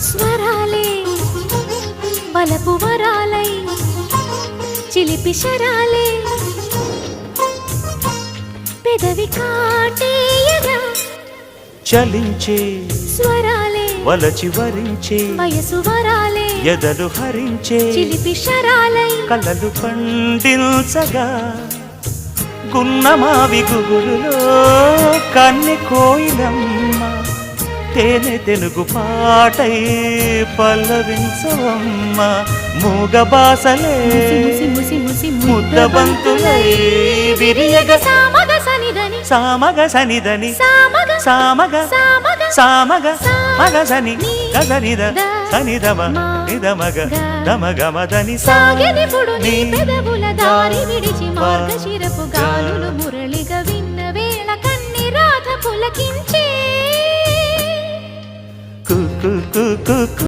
స్వరాలే బలపు వరాలై చిలిపి శరాలే పెదవి కాటేయగా చలించే స్వరాలే వలచి వరించే వయసు వరాలే ఎదలు హరించే చిలిపి శరాలై కలలు పండించగా గున్నమావి గుగురులో కన్నె కోయిలమ్మ తేనె తెలుగు పాటై పల్లవించవమ్మ మూగ బాసలే ముద్దబంతులై విరియగ సామగ సనిదని సామగ సనిదని సామగ సామగ సామగ సామగ మగ సని నీ గగనిద సనిదమ నిదమగ దమగమదని సాగెనిపుడు నీ పెదవుల దారి విడిచి మార్గశిరపు గాలులు మురళిగా విన్న వేళ కన్ని రాధ పులకించే కు కు కు కు